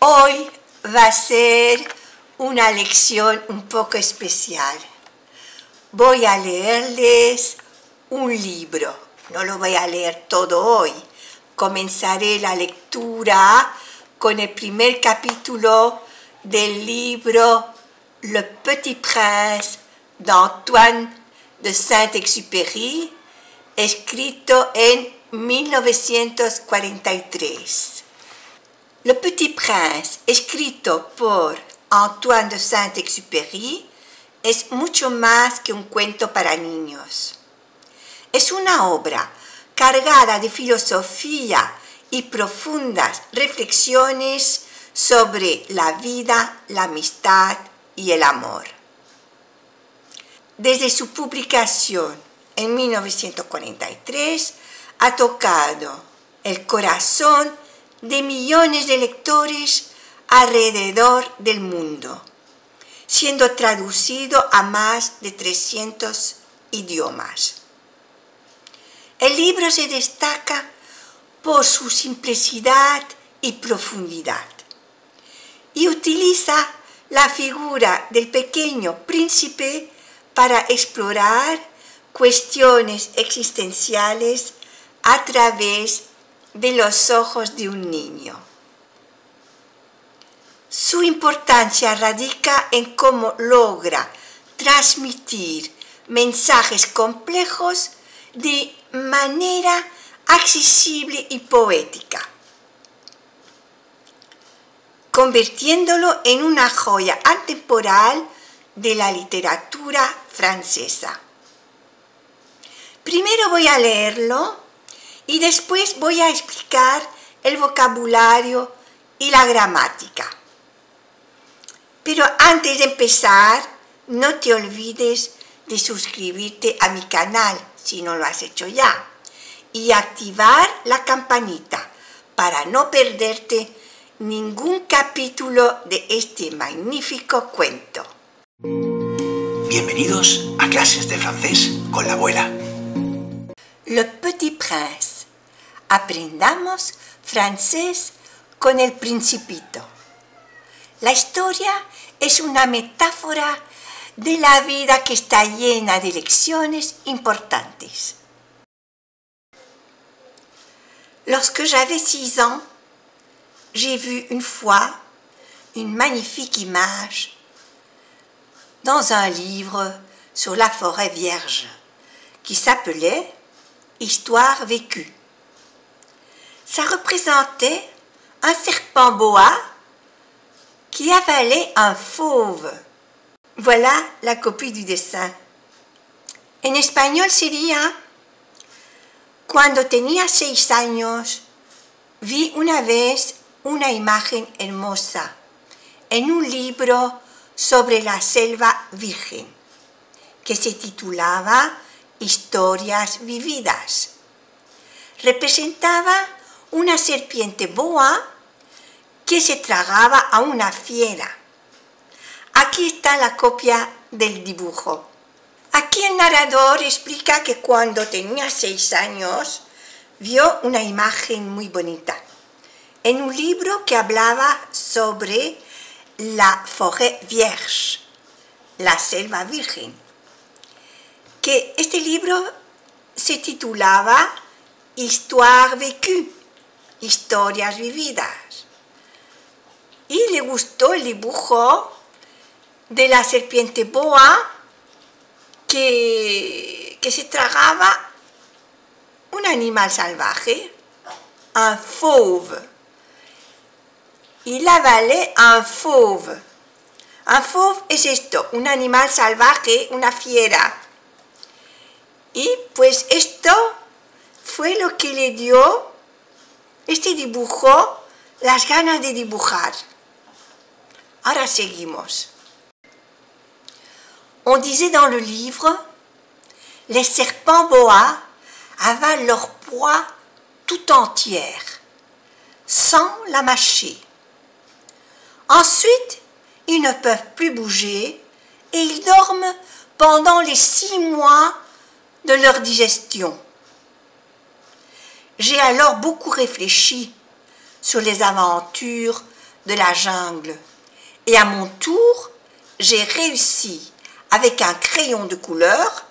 Hoy va a ser una lección un poco especial. Voy a leerles un libro. No lo voy a leer todo hoy. Comenzaré la lectura con el primer capítulo del libro Le Petit Prince d'Antoine de Saint-Exupéry, escrito en 1943. Le Petit Prince, escrito por Antoine de Saint-Exupéry, es mucho más que un cuento para niños. Es una obra cargada de filosofía y profundas reflexiones sobre la vida, la amistad y el amor. Desde su publicación en 1943 ha tocado el corazón de millones de lectores alrededor del mundo, siendo traducido a más de 300 idiomas. El libro se destaca por su simplicidad y profundidad y utiliza la figura del pequeño príncipe para explorar cuestiones existenciales a través de los ojos de un niño. Su importancia radica en cómo logra transmitir mensajes complejos de manera accesible y poética, convirtiéndolo en una joya atemporal de la literatura francesa. Primero voy a leerlo y después voy a explicar el vocabulario y la gramática. Pero antes de empezar, no te olvides de suscribirte a mi canal si no lo has hecho ya y activar la campanita para no perderte ningún capítulo de este magnífico cuento. Bienvenidos a clases de francés con la abuela. Le Petit Prince. Aprendamos francés con el Principito. La historia es una metáfora de la vida que está llena de lecciones importantes. Lorsque j'avais 6 ans, j'ai vu une fois une magnifique image dans un livre sur la forêt vierge qui s'appelait Histoire vécue. Ça représentait un serpent boa qui avalait un fauve. Voilà la copie du dessin. En español sería: cuando tenía 6 años, vi una vez una imagen hermosa en un libro sobre la selva virgen, que se titulaba Historias vividas. Representaba una serpiente boa que se tragaba a una fiera. Aquí está la copia del dibujo. Aquí el narrador explica que cuando tenía 6 años vio una imagen muy bonita en un libro que hablaba sobre la forêt vierge, la selva virgen, que este libro se titulaba Histoire vécue, historias vividas. Y le gustó el dibujo de la serpiente boa que se tragaba un animal salvaje, un fauve. Il avalait un fauve. Un fauve es esto, un animal salvaje, una fiera. Y pues esto fue lo que le dio este dibujo, las ganas de dibujar. Ahora seguimos. On disait dans le livre, les serpents boa avalent leur proie tout entière, sans la mâcher. Ensuite, ils ne peuvent plus bouger et ils dorment pendant les 6 mois de leur digestion. J'ai alors beaucoup réfléchi sur les aventures de la jungle. Et à mon tour, j'ai réussi, avec un crayon de couleur,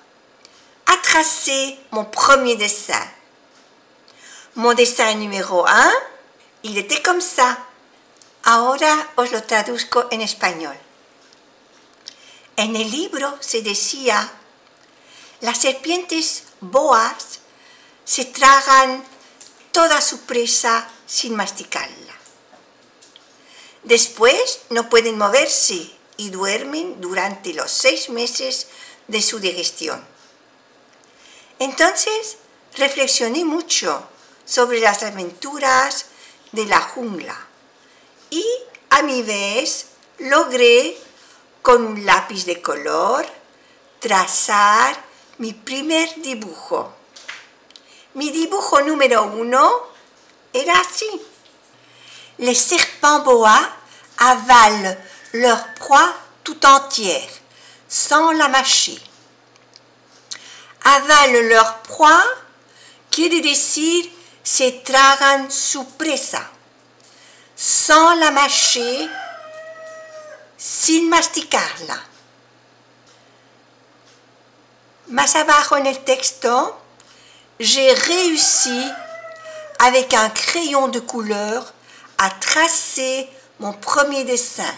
à tracer mon premier dessin. Mon dessin numéro 1, il était comme ça. Ahora os lo traduzco en español. En el libro se decía, las serpientes boas se tragan toda su presa sin masticarla. Después no pueden moverse y duermen durante los 6 meses de su digestión. Entonces reflexioné mucho sobre las aventuras de la jungla y a mi vez logré con un lápiz de color trazar mi primer dibujo. Mi dibujo número 1 era así. Les serpents boas avalent leur proie tout entière, sans la mâcher. Avalent leur proie quiere decir se tragan su presa, sans la mâcher, sin masticarla. Más abajo en el texto, j'ai réussi avec un crayon de couleur à tracer mon premier dessin.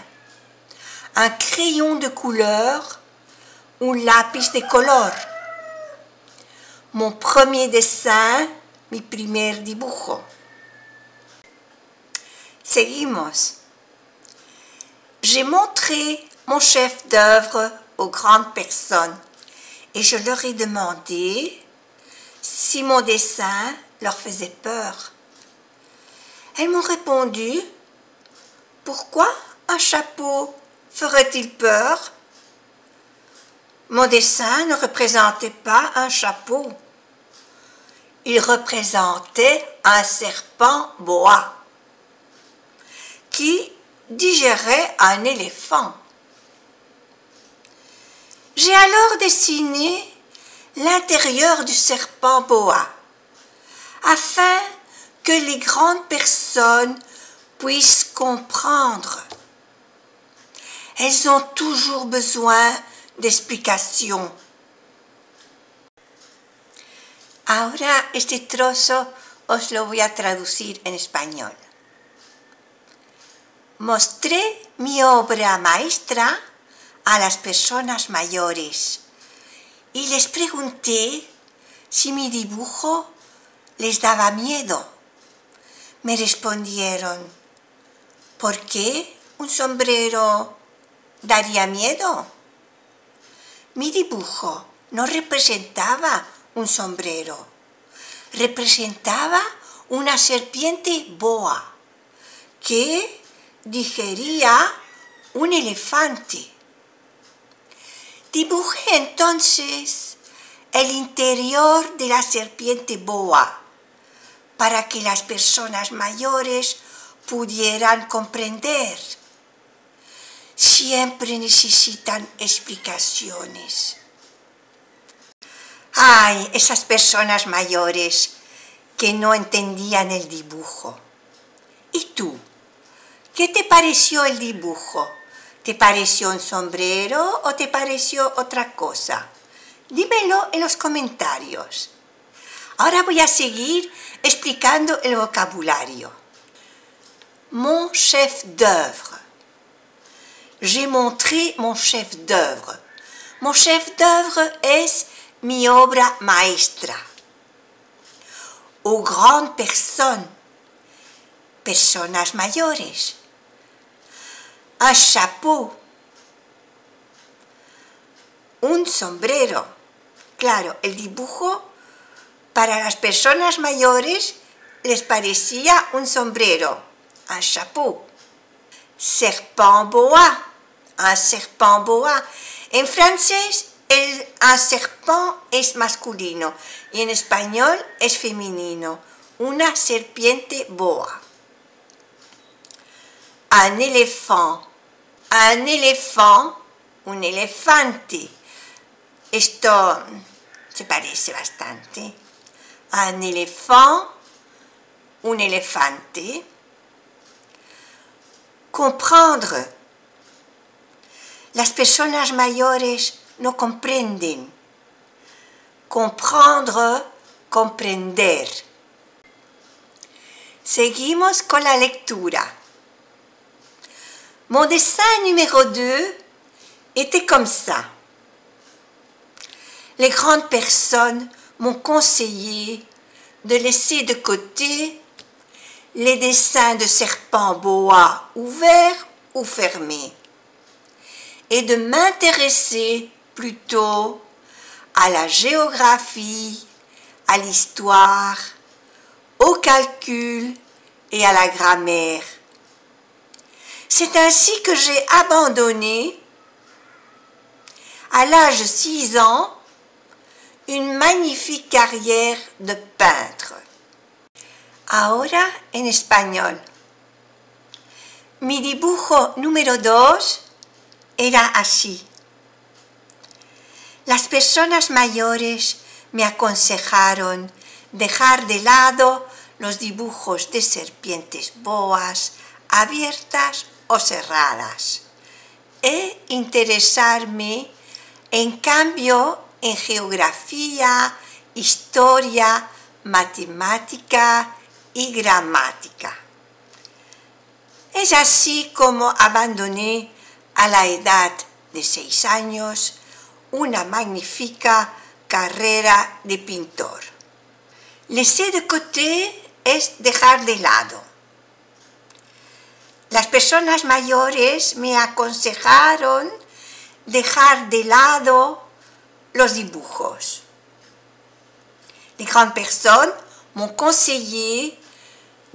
Un crayon de couleur, un lápiz de color. Mon premier dessin, mi primer dibujo. Seguimos. J'ai montré mon chef d'œuvre aux grandes personnes et je leur ai demandé si mon dessin leur faisait peur. Elles m'ont répondu, pourquoi un chapeau ferait-il peur? Mon dessin ne représentait pas un chapeau. Il représentait un serpent boa qui digérait un éléphant. J'ai alors dessiné l'intérieur du serpent boa afin que les grandes personnes puissent comprendre. Elles ont toujours besoin d'explications. Ahora este trozo os lo voy a traducir en español. Mostré mi obra maestra a las personas mayores y les pregunté si mi dibujo les daba miedo. Me respondieron, ¿por qué un sombrero daría miedo? Mi dibujo no representaba un sombrero, representaba una serpiente boa que digería un elefante. Dibujé entonces el interior de la serpiente boa para que las personas mayores pudieran comprender. Siempre necesitan explicaciones. Ay, esas personas mayores que no entendían el dibujo. ¿Y tú? ¿Qué te pareció el dibujo? ¿Te pareció un sombrero o te pareció otra cosa? Dímelo en los comentarios. Ahora voy a seguir explicando el vocabulario. Mon chef d'œuvre. J'ai montré mon chef d'œuvre. Mon chef d'œuvre es mi obra maestra. Aux grandes personnes. Personas mayores. Un chapeau. Un sombrero. Claro, el dibujo para las personas mayores les parecía un sombrero, un chapeau. Serpent boa, un serpent boa. En francés, un serpent es masculino y en español es femenino. Una serpiente boa. Un éléphant. Un éléphant, un elefante. Esto se parece bastante. Un éléphant, un elefante. comprendre. Las personas mayores no comprenden. Comprendre, comprender. Seguimos con la lectura. Mon dessin numéro 2 était comme ça. Les grandes personnes m'ont conseillé de laisser de côté les dessins de serpents boa ouverts ou fermés et de m'intéresser plutôt à la géographie, à l'histoire, au calcul et à la grammaire. C'est ainsi que j'ai abandonné, à l'âge de 6 ans, une magnifique carrière de peintre. Ahora en español. Mi dibujo número 2 era así. Las personas mayores me aconsejaron dejar de lado los dibujos de serpientes boas abiertas o cerradas e interesarme en cambio en geografía, historia, matemática y gramática. Es así como abandoné a la edad de 6 años una magnífica carrera de pintor. Laisser de côté es dejar de lado. Las personas mayores me aconsejaron dejar de lado los dibujos. Les grandes personnes m'ont conseillé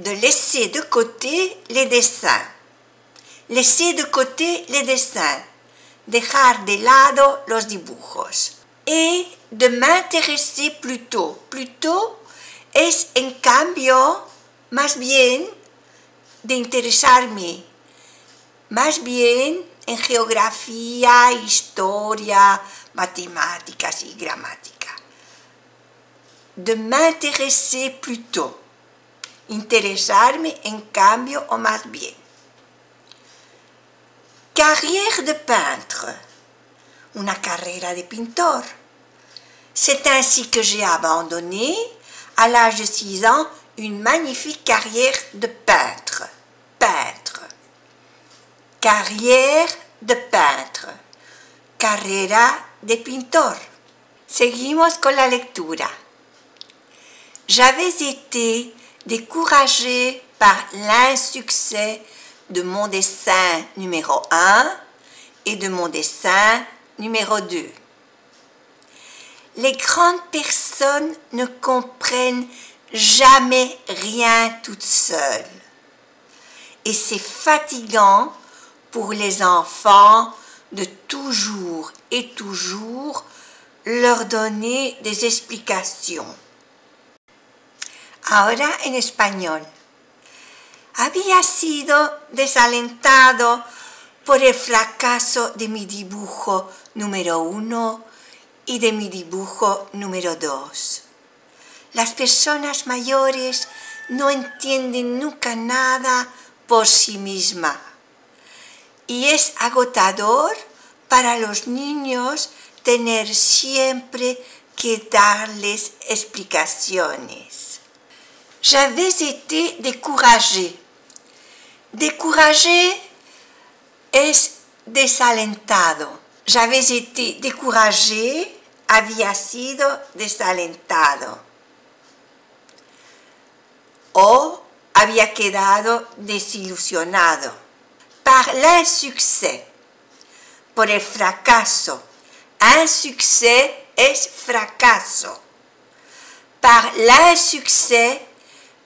de laisser de côté les dessins. Laisser de côté les dessins. Dejar de lado los dibujos. Et de m'intéresser plutôt. Plutôt es en cambio, más bien, de interesarme. Más bien en geografía, historia, matemáticas y gramática. De m'intéresser plutôt. Interesarme en cambio o más bien. Carrière de peintre. Una carrera de pintor. C'est ainsi que j'ai abandonné, à l'âge de 6 ans, une magnifique carrière de peintre. Peintre. Carrière de peintre. Carrera de pintor. Seguimos con la lectura. J'avais été découragée par l'insuccès de mon dessin numéro 1 et de mon dessin numéro 2. Les grandes personnes ne comprennent jamais rien toutes seules. Et c'est fatigant pour les enfants de toujours et toujours leur donner des explications. Ahora en español. Había sido desalentado por el fracaso de mi dibujo número 1 y de mi dibujo número 2. Las personas mayores no entienden nunca nada por sí mismas y es agotador para los niños tener siempre que darles explicaciones. J'avais été découragée. Découragé es desalentado. J'avais été découragé, había sido desalentado. O había quedado desilusionado. Par l'insuccès, por el fracaso. Insuccès es fracaso. Par l'insuccès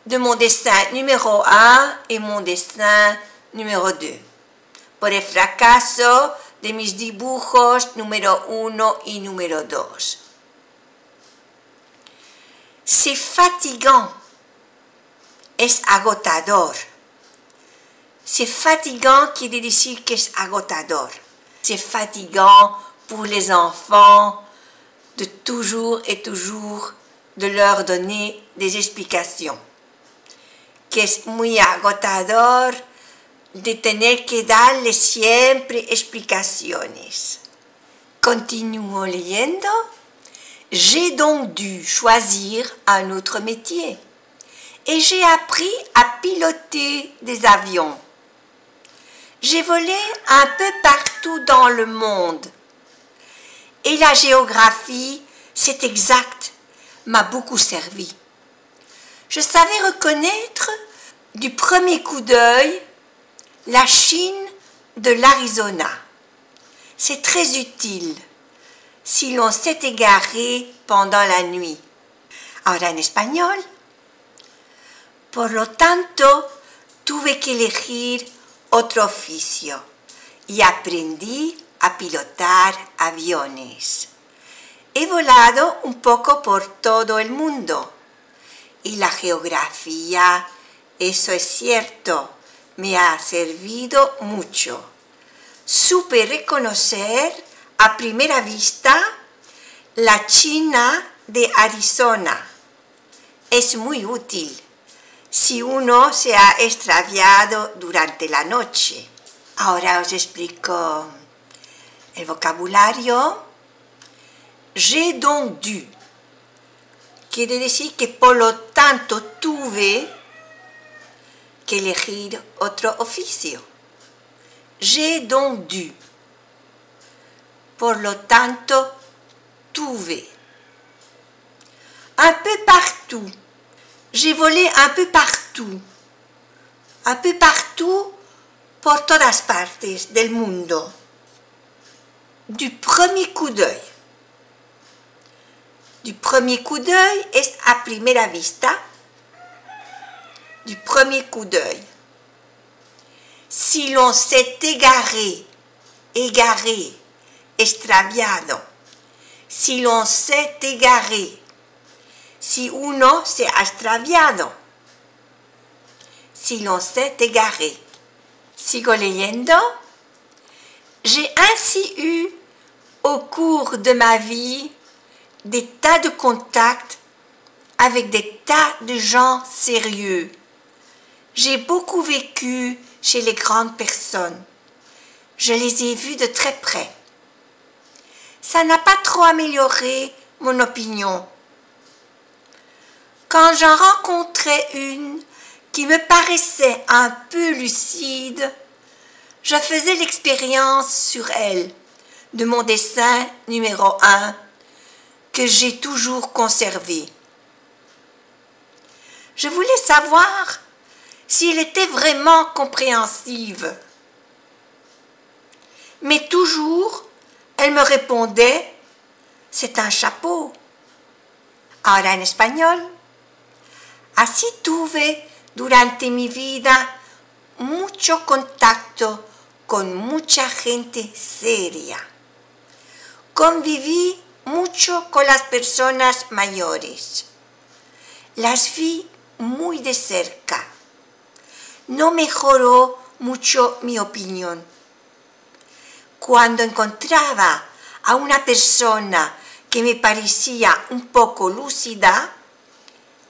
de mon dessin numéro 1 et mon dessin numéro 2. Por el fracaso de mis dibujos número 1 y número 2. C'est fatigant. Es agotador. C'est fatigant quiere decir que es agotador. C'est fatigant pour les enfants de toujours et toujours de leur donner des explications. Que es muy agotador de tener que darle siempre explicaciones. Continúo leyendo. J'ai donc dû choisir un autre métier et j'ai appris à piloter des avions. J'ai volé un peu partout dans le monde et la géographie, c'est exact, m'a beaucoup servi. Je savais reconnaître du premier coup d'œil la Chine de l'Arizona. C'est très utile si l'on s'est égaré pendant la nuit. Ahora en español. Por lo tanto, tuve que elegir otro oficio y aprendí a pilotar aviones. He volado un poco por todo el mundo y la geografía, eso es cierto, me ha servido mucho. Supe reconocer a primera vista la China de Arizona. Es muy útil si uno se ha extraviado durante la noche. Ahora os explico el vocabulario. J'ai donc dû. Quiere decir que por lo tanto tuve que elegir otro oficio. J'ai donc dû. Por lo tanto, tuve. Un peu partout. J'ai volé un peu partout. Un peu partout por todas partes del mundo. Du premier coup d'œil. Du premier coup d'œil es a primera vista. Du premier coup d'œil. Si l'on s'est égaré, extraviado. Si l'on s'est égaré. Si uno se ha extraviado. Si l'on s'est égaré. Sigo leyendo. J'ai ainsi eu, au cours de ma vie, des tas de contacts avec des tas de gens sérieux. J'ai beaucoup vécu chez les grandes personnes. Je les ai vus de très près. Ça n'a pas trop amélioré mon opinion. Quand j'en rencontrais une qui me paraissait un peu lucide, je faisais l'expérience sur elle de mon dessin numéro 1 que j'ai toujours conservé. Je voulais savoir si elle était vraiment compréhensive. Mais toujours, elle me répondait, c'est un chapeau. Ahora en español. Así tuve durante mi vida mucho contacto con mucha gente seria. Conviví mucho con las personas mayores. Las vi muy de cerca. No mejoró mucho mi opinión. Cuando encontraba a una persona que me parecía un poco lúcida,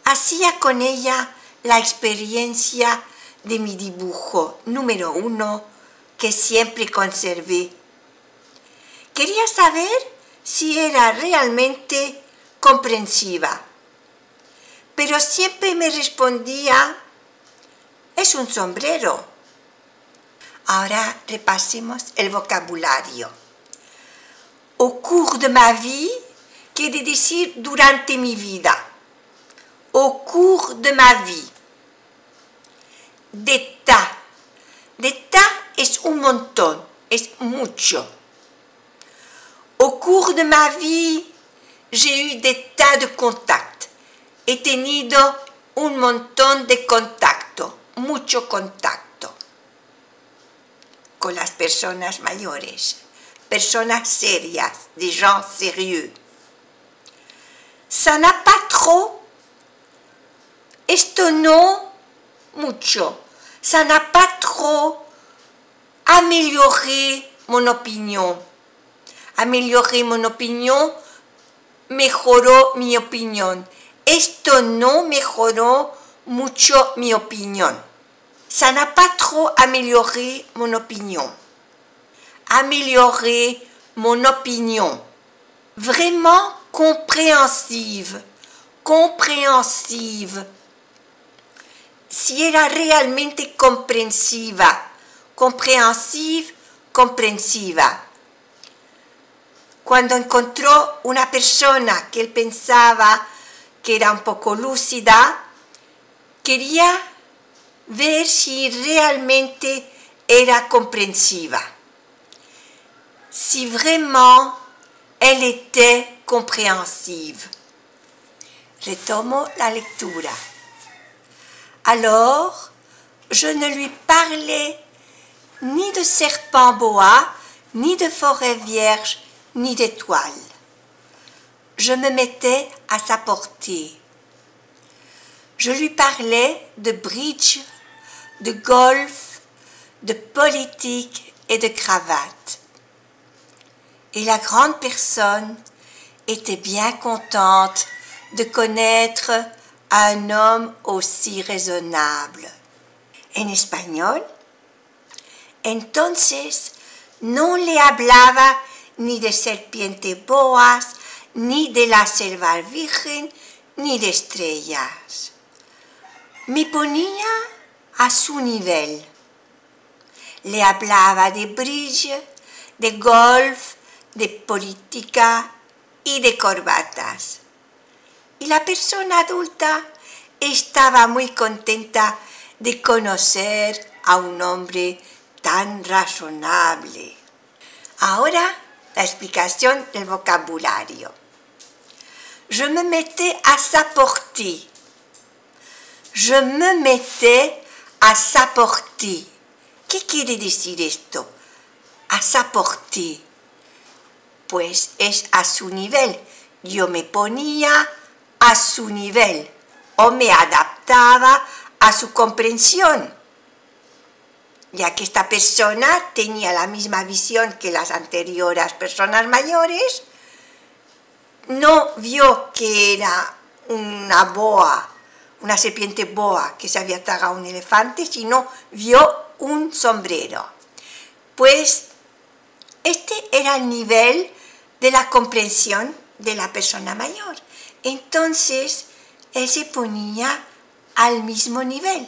hacía con ella la experiencia de mi dibujo número 1 que siempre conservé. Quería saber si era realmente comprensiva, pero siempre me respondía, es un sombrero. Ahora repasemos el vocabulario. Au cours de ma vie quiere decir durante mi vida. Au cours de ma vie. Des tas. Des tas es un montón, es mucho. Au cours de ma vie, j'ai eu des tas de contacts. He tenido un montón de contacto, mucho contacto con las personas mayores, personas serias, des gens sérieux. Ça n'a pas trop, esto no mucho, ça n'a pas trop amélioré mon opinion. Amélioré mon opinion, mejoró mi opinión. Esto no mejoró mucho mi opinión. ça n'a pas trop amélioré mon opinion. Améliorer mon opinion. Vraiment compréhensive. Comprensiva. Si era realmente comprensiva. Comprensiva, comprensiva. Cuando encontró una persona que él pensaba que era un poco lúcida, quería ver si realmente era comprensiva. Si vraiment elle était compréhensive. Retomo la lectura. Alors, je ne lui parlais ni de serpent boa, ni de forêt vierge, ni d'étoiles. Je me mettais à sa portée. Je lui parlais de bridge, de golf, de politique et de cravate. Et la grande personne était bien contente de connaître un homme aussi raisonnable. En español, entonces no le hablaba ni de serpientes boas, ni de la selva virgen, ni de estrellas. Me ponía a su nivel. Le hablaba de bridge, de golf, de política y de corbatas. Y la persona adulta estaba muy contenta de conocer a un hombre tan razonable. Ahora la explicación del vocabulario. Je me mettais à sa portée. Je me mettais à sa portée. ¿Qué quiere decir esto? A sa portée. Pues es a su nivel. Yo me ponía a su nivel o me adaptaba a su comprensión, ya que esta persona tenía la misma visión que las anteriores personas mayores. No vio que era una boa, una serpiente boa que se había tragado un elefante, sino vio un sombrero. Pues este era el nivel de la comprensión de la persona mayor. Entonces, él se ponía al mismo nivel.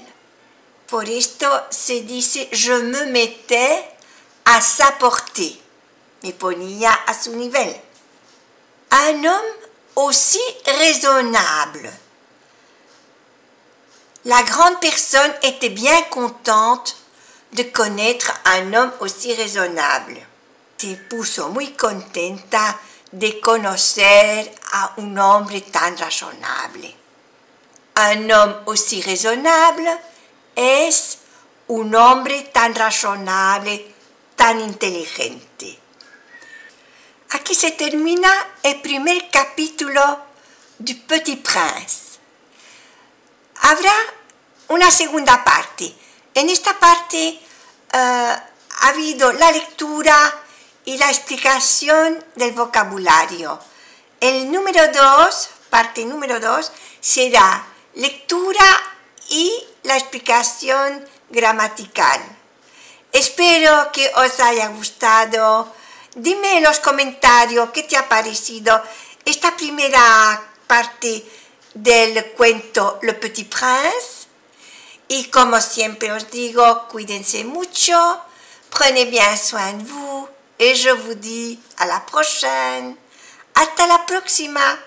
Por esto se dice, je me mettais à sa portée. Me ponía a su nivel. Un homme aussi raisonnable. La grande personne était bien contente de connaître un homme aussi raisonnable. Se puso muy contenta de conocer a un hombre tan razonable. Un homme aussi raisonnable es un hombre tan razonable, tan inteligente. Aquí se termina el primer capítulo du Petit Prince. Habrá una segunda parte. En esta parte ha habido la lectura y la explicación del vocabulario. El número 2, parte número 2, será lectura y la explicación gramatical. Espero que os haya gustado. Dime en los comentarios qué te ha parecido esta primera parte del cuento Le Petit Prince. Y como siempre os digo, cuídense mucho, prenez bien soin de vous. Et je vous dis à la prochaine. Hasta la próxima.